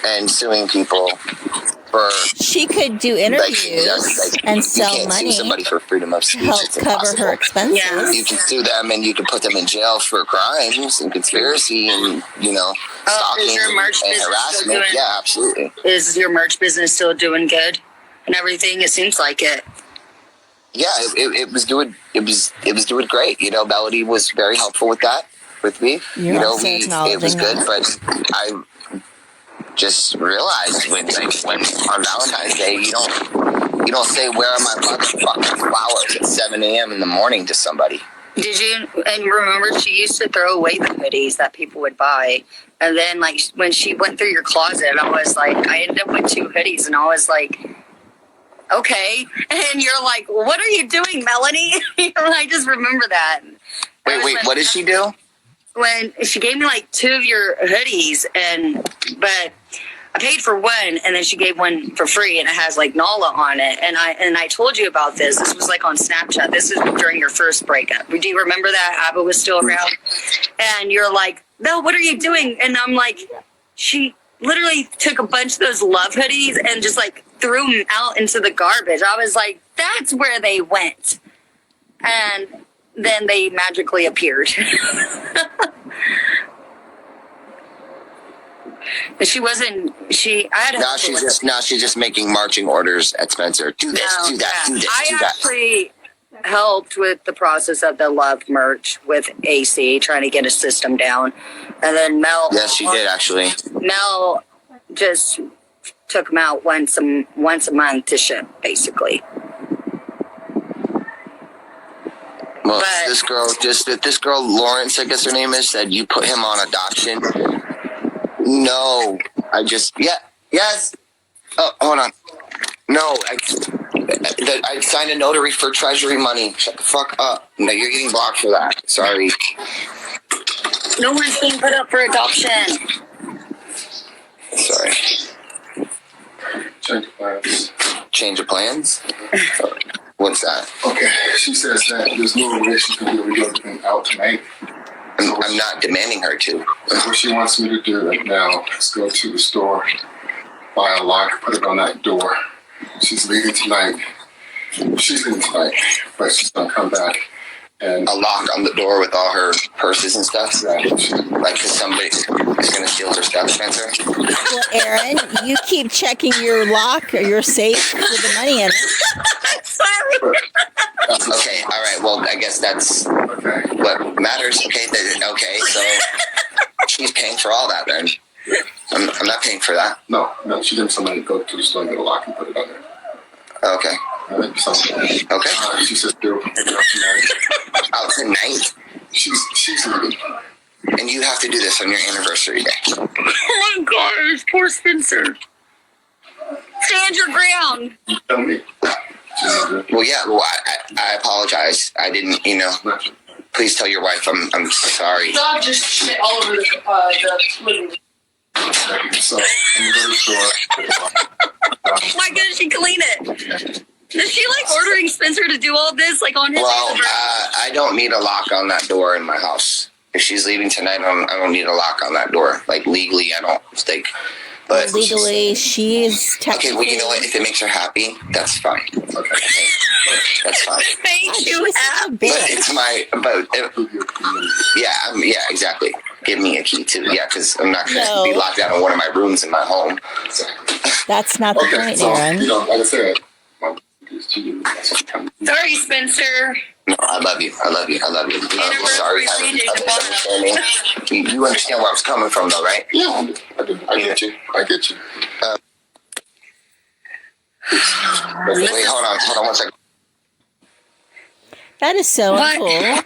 and suing people for, she could do interviews and sell you can't money sue somebody for freedom of speech. to help It's cover impossible. her expenses. Yeah. You can sue them and you can put them in jail for crimes and conspiracy and, stalking is your merch and business harassment. still Yeah, absolutely. Is your merch business still doing good and everything? It seems like it. Yeah, it was doing doing great. Melody was very helpful with that, with me. You're also it was good, acknowledging but I just realized when on Valentine's Day you don't say where are my motherfucking flowers at 7 a.m. in the morning to somebody. Did you? And remember, she used to throw away the hoodies that people would buy. And then, like, when she went through your closet, I ended up with 2 hoodies, and I was like, okay. And you're like, what are you doing, Melanie? I just remember that. Wait, what did she do? When she gave me like 2 of your hoodies, but I paid for one, and then she gave one for free, and it has like Nala on it. And I told you about this. This was like on Snapchat. This is during your first breakup. Do you remember that? Abba was still around, and you're like, no, what are you doing? And I'm like, she literally took a bunch of those love hoodies and just like threw them out into the garbage. I was like, that's where they went, and then they magically appeared. But Now she's just making marching orders at Spencer. Do this, do that, do this, I do that. actually helped with the process of the love merch with AC, trying to get a system down. And then Mel... Yes, she did, actually. Mel just took them out once a month to ship, basically. Well, this girl, Lawrence, I guess her name is, said you put him on adoption. No, yes. Oh, hold on. No, I signed a notary for treasury money. Shut the fuck up. No, you're getting blocked for that. Sorry. No one's being put up for adoption. Sorry. Change of plans. Change of plans? What's that? Okay, she says that there's no relation to we're going out tonight. I'm not demanding her to. So what she wants me to do right now is go to the store, buy a lock, put it on that door. She's leaving tonight, but she's gonna come back. And a lock on the door with all her purses and stuff? Right. Like, cause somebody is gonna steal her stuff, Spencer? Well, Aaron, you keep checking your lock or your safe with the money in it. Sorry. Okay, all right. Well, I guess that's what matters. Okay, so she's paying for all that then. I'm not paying for that. No, she didn't somebody go to the store and get a lock and put it on there. Okay. So, Okay. she said, "Do tonight." Out tonight? She's leaving. And you have to do this on your anniversary day. Oh my gosh, poor Spencer. Stand your ground. You tell me. Well, yeah. Well, I apologize. I didn't. Please tell your wife I'm sorry. Dog just shit all over the living room. So I'm gonna go to the store. Why couldn't she clean it? Is she like ordering Spencer to do all this like on his anniversary? I don't need a lock on that door in my house. If she's leaving tonight, I don't need a lock on that door. Like legally, I don't think. But legally, she's technically... Okay, well, you know what? If it makes her happy, that's fine. Okay. That's fine. Makes you happy. But it's my... yeah, exactly. Give me a key, too. Yeah, because I'm not going to be locked out in one of my rooms in my home. That's not the point, so, Aaron. you know, like I said... Sorry, Spencer. No, I love you. I love you. I love you. Sorry, you understand where I was coming from, though, right? Yeah, I get you. I get you. Wait, hold on 1 second. That is so uncool.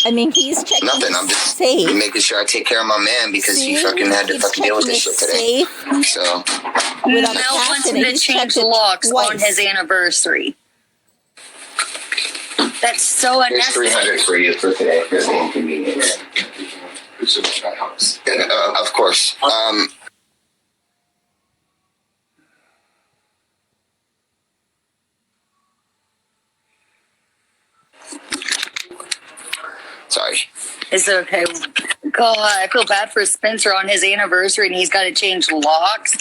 I mean, he's checking. Nothing. I'm just safe. making sure I take care of my man because he fucking had to fucking deal with this shit today. So, Mel wants him to change locks on his anniversary. That's so unnecessary. There's $300 for you for today for the inconvenience. Of course. Sorry. It's okay. God, I feel bad for Spencer on his anniversary and he's got to change locks.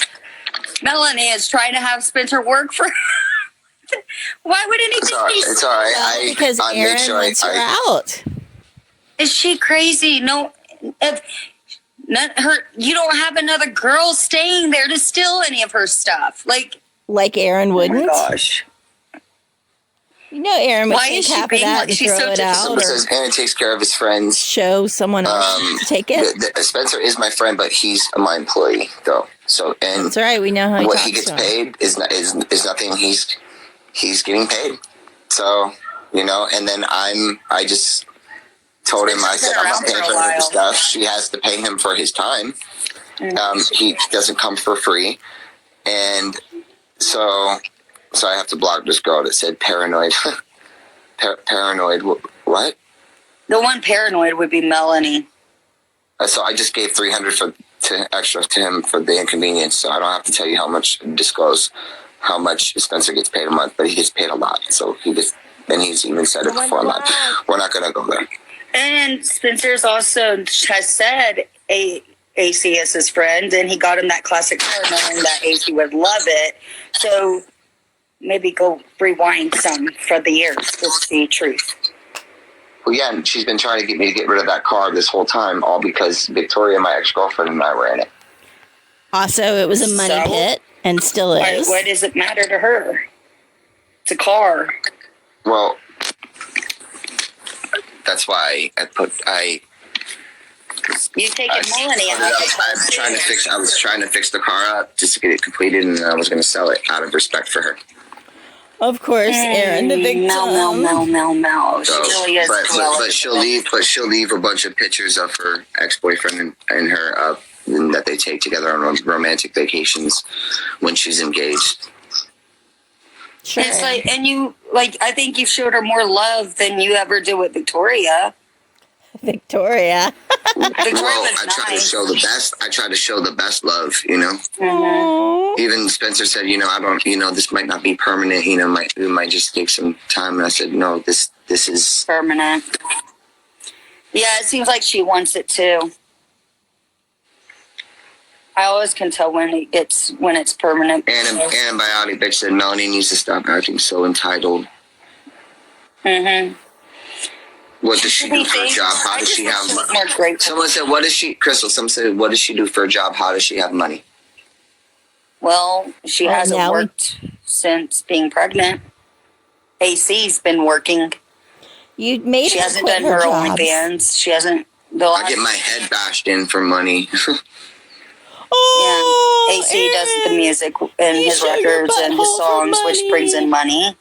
Melanie is trying to have Spencer work for Why would anything It's all right. Because Aaron wants her out. Is she crazy? No. Not her. You don't have another girl staying there to steal any of her stuff. Like Aaron wouldn't? Oh my gosh. You know, Aaron would Why take is she half of being that like and she's throw so it out. Someone says Aaron takes care of his friends. Show someone else to take it. Spencer is my friend, but he's my employee, though. So, and that's all right. We know how what he gets paid is nothing. He's getting paid. So, you know, and then I just told him, I said, I'm not paying for any of the stuff. She has to pay him for his time. He doesn't come for free. And so I have to block this girl that said paranoid. Paranoid. What? The one paranoid would be Melanie. So I just gave $300 extra to him for the inconvenience. So I don't have to tell you disclose how much Spencer gets paid a month, but he gets paid a lot. So he's even said it before. We're not going to go there. And Spencer's also has said AC is his friend, and he got him that classic car knowing that AC would love it. So maybe go rewind some for the years to see truth. Well, yeah, and she's been trying to get me to get rid of that car this whole time, all because Victoria, my ex-girlfriend, and I were in it. Also, it was a money pit, and still is. Why does it matter to her? It's a car. Well, that's why You taking Melanie out. I was trying to fix the car up just to get it completed, and then I was going to sell it out of respect for her. Of course, Aaron, the victim. Mel. So, she really is. But she'll leave a bunch of pictures of her ex-boyfriend and her that they take together on romantic vacations when she's engaged. Sure. It's I think you showed her more love than you ever did with Victoria. Victoria. Well, I try to show the best. I try to show the best love, you know. Mm-hmm. Even Spencer said, this might not be permanent. It might just take some time. And I said, no, this is permanent. Yeah, it seems like she wants it too. I always can tell when it's permanent. Antibiotic bitch said Melanie needs to stop acting so entitled. Mm-hmm. What does she do for a job? How does she have money? Someone said, Crystal, someone said, what does she do for a job? How does she have money? Well, she hasn't worked since being pregnant. AC's been working. She hasn't done her OnlyFans. She hasn't. I get my head bashed in for money. Yeah, AC does the music and his records and his songs, which brings in money.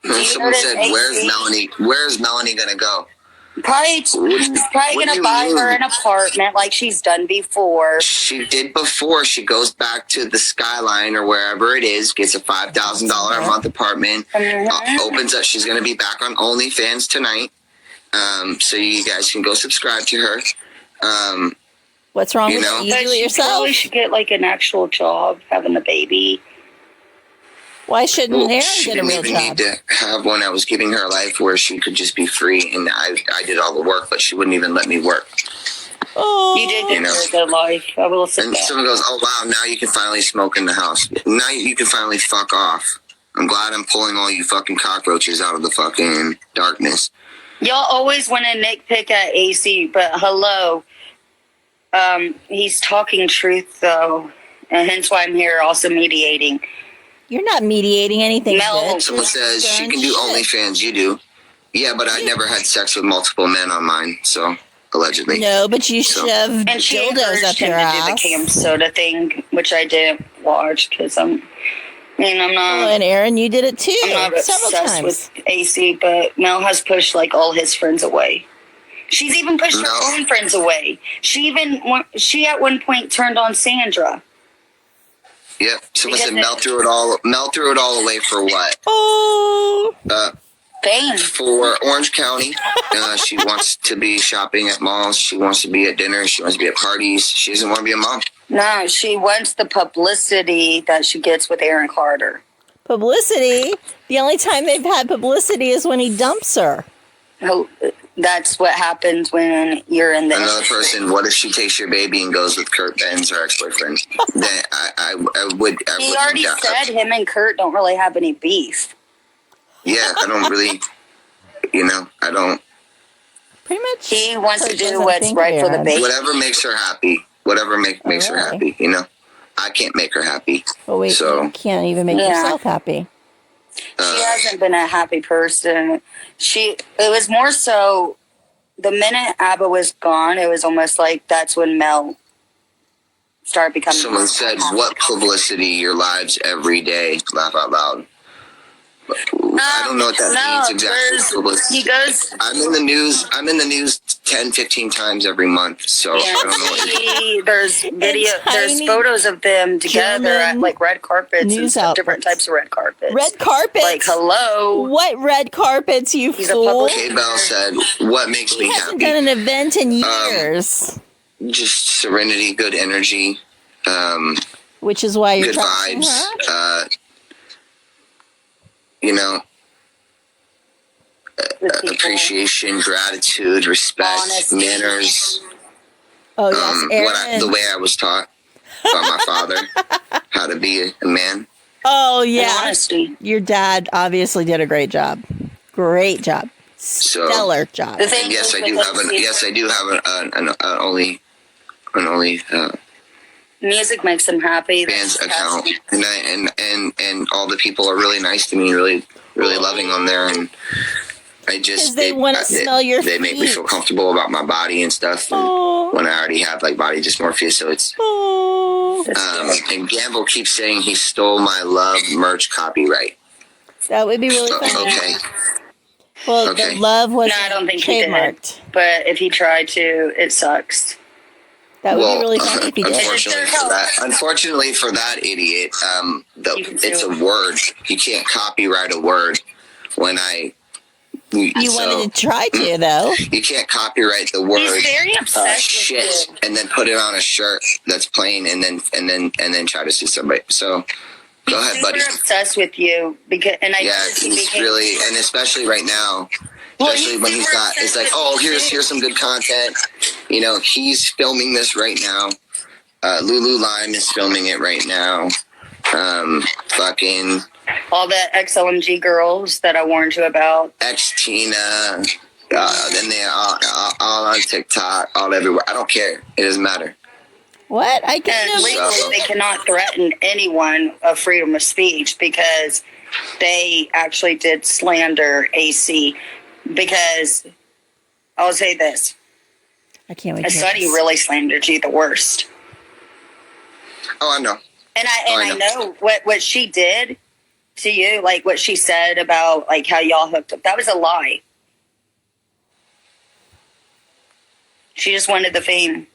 Someone said, where's Melanie gonna go? She's probably gonna buy her an apartment like she's done before. She did before. She goes back to the Skyline or wherever it is, gets a $5,000 a month apartment, opens up. She's gonna be back on OnlyFans tonight, so you guys can go subscribe to her. What's wrong with you? You do it yourself. Probably should get an actual job, having a baby. Why shouldn't Aaron get a real job? She didn't even need to have one. I was giving her a life where she could just be free, and I did all the work, but she wouldn't even let me work. Oh. You did get a good life. I will say And that. someone goes, "Oh wow, now you can finally smoke in the house. Now you can finally fuck off. I'm glad I'm pulling all you fucking cockroaches out of the fucking darkness." Y'all always want to nitpick at AC, but hello. He's talking truth, though. And hence why I'm here also mediating. You're not mediating anything. Mel, Someone says she can do OnlyFans. You do. Yeah, but I never had sex with multiple men on mine, so allegedly. No, but you So- shove and she dildos encouraged up him your to ass. do the cam soda thing, which I didn't watch because I'm Oh, not. and Aaron, you did it too. I'm not several obsessed times. with AC, but Mel has pushed like all his friends away. She's even pushed No. her own friends away. She at one point turned on Sandra. Yep. Someone Because said Mel threw it all away for what? Oh. Fame. For Orange County. She wants to be shopping at malls. She wants to be at dinner. She wants to be at parties. She doesn't want to be a mom. No, she wants the publicity that she gets with Aaron Carter. Publicity? The only time they've had publicity is when he dumps her. Oh, that's what happens when you're in the Another industry. person, what if she takes your baby and goes with Kurt Benz, her ex-boyfriend? Then I would. He already said him and Kurt don't really have any beef. Yeah, I don't really, I don't. Pretty much. He wants to Kurt do doesn't what's think right for the Aaron. baby. Whatever makes her happy. Whatever makes her Alright. happy, I can't make her happy. But wait, So- you can't even make Yeah. yourself happy. She hasn't been a happy person. It was more so the minute ABBA was gone, it was almost like that's when Mel started becoming. Someone said, "What publicity? Your lives every day." Laugh out loud. I don't know what that means exactly. Publicity. He goes. I'm in the news 10, 15 times every month, so I don't know what There's video. There's tiny photos of them together at German like red carpets and news stuff, different outlets. types of red carpets. Red carpets? Like hello. What red carpets, you He's a fool? public- K-Bell said, "What makes me He hasn't happy? done an event in years. Just serenity, good energy, Which is why you're good talking vibes. her? with people. Appreciation, gratitude, respect, Honesty. manners. Oh, yes, Aaron. The way I was taught by my father how to be a man." Oh, And yeah. honesty. Your dad obviously did a great job. Great job. So- Stellar job. The thing And yes, is I with do have AC, an only music makes him happy. fans That's- account, and all the people are really nice to me, really loving on there, and I just 'Cause they wanna smell your They make me feet. feel comfortable about my body and stuff. And Oh. when I already have like body dysmorphia, so it's Oh, and Gamble keeps saying he stole my love merch copyright. that would be really funny. Okay, Well, Okay. the love was No, I don't think he did. trademarked. But if he tried to, it sucks. That would well, be really funny if he did. unfortunately for that idiot, You can it's sue a him. word. You can't copyright a word. When You wanted to try to, though. You can't copyright the word He's very obsessed shit with you. and then put it on a shirt that's plain and then try to sue somebody. So go ahead, He's buddy. super obsessed with you because, and I Yeah, noticed he he's became- really, and especially right now, Well, especially he's when he's super got, it's obsessed like, with oh, you, here's too. some good content. He's filming this right now. Lulu Lime is filming it right now. Fucking all the XOMG girls that I warned you about. X Tina, then they all on TikTok, all everywhere. I don't care. It doesn't matter. What? I And can legally, they cannot threaten anyone of freedom of speech because they actually did slander AC. Because I'll say this: I can't wait to hear Sonny this. really slandered you the worst. Oh, I know. And I I know what she did to you, like what she said about like how y'all hooked up. That was a lie. She just wanted the fame.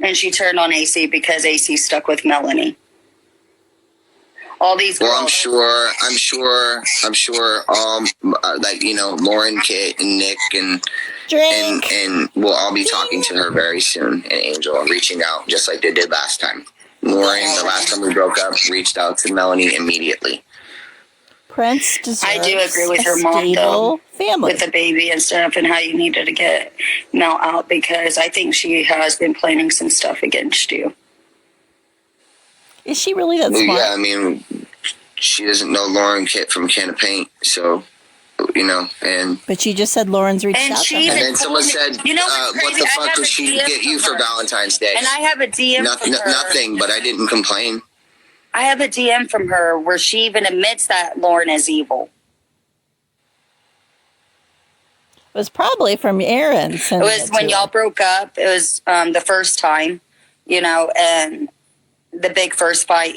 And she turned on AC because AC stuck with Melanie. All these girls. Well, I'm sure. Lauren, Kit, and Nick, Drink. and we'll all be talking to her very soon. And Angel reaching out just like they did last time. Lauren, the last time we broke up, reached out to Melanie immediately. Prince deserves I do agree with a your mom, though, stable family. with the baby and stuff and how you needed to get Mel out because I think she has been planning some stuff against you. Is she really that Well, smart? yeah, I mean, she doesn't know Lauren Kit from a can of paint, so and But you just said Lauren's reached And out to she her. and then someone said, You know what's "What crazy? the I fuck have did a she DM get you from for her. Valentine's Day?" And I have a DM from her. Nothing, but I didn't complain. I have a DM from her where she even admits that Lauren is evil. It was probably from Aaron. It was when y'all broke up. It was the first time, and the big first fight,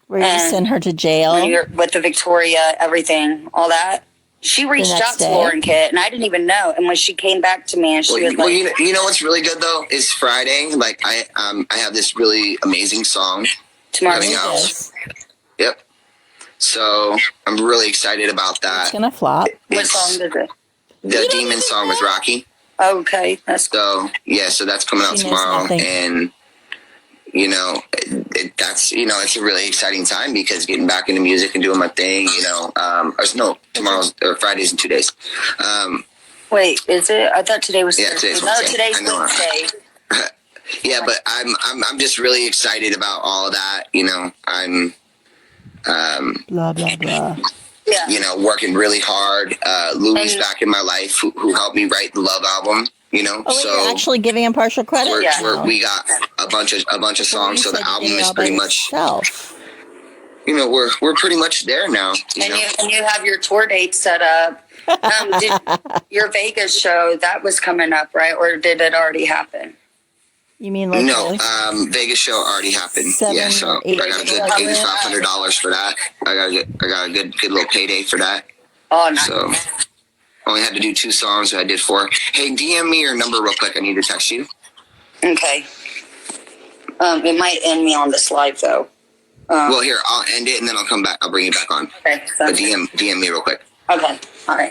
Where you send her to jail? when you're with the Victoria, everything, all that. She reached out to Lauren Kit, and I didn't even know. And when she came back to me, and she was like, you know what's really good though is Friday. Like I have this really amazing song coming out. Yep. So I'm really excited about that. It's gonna flop. What song is it? The Demon song with Rocky. Okay, that's cool. So that's coming out tomorrow, and that's it's a really exciting time because getting back into music and doing my thing. Tomorrow's or Friday's in 2 days. Wait, is it? I thought today was Thursday. Today's No, Wednesday. today's Wednesday. Yeah, but I'm just really excited about all of that. I'm blah blah blah. Yeah. Working really hard. Louie's back in my life, who helped me write the Love album. You're actually giving him partial credit. We got a bunch of songs, so the album is pretty much. We're pretty much there now. And you have your tour date set up. Your Vegas show that was coming up, right? Or did it already happen? You mean no? Vegas show already happened. So I got a good $8,500 for that. I got a good little payday for that. Oh, nice. So only had to do 2 songs. So I did 4. Hey, DM me your number real quick. I need to text you. Okay. It might end me on this live though. Well, here I'll end it and then I'll come back. I'll bring you back on. Okay. But DM me real quick. Okay. All right.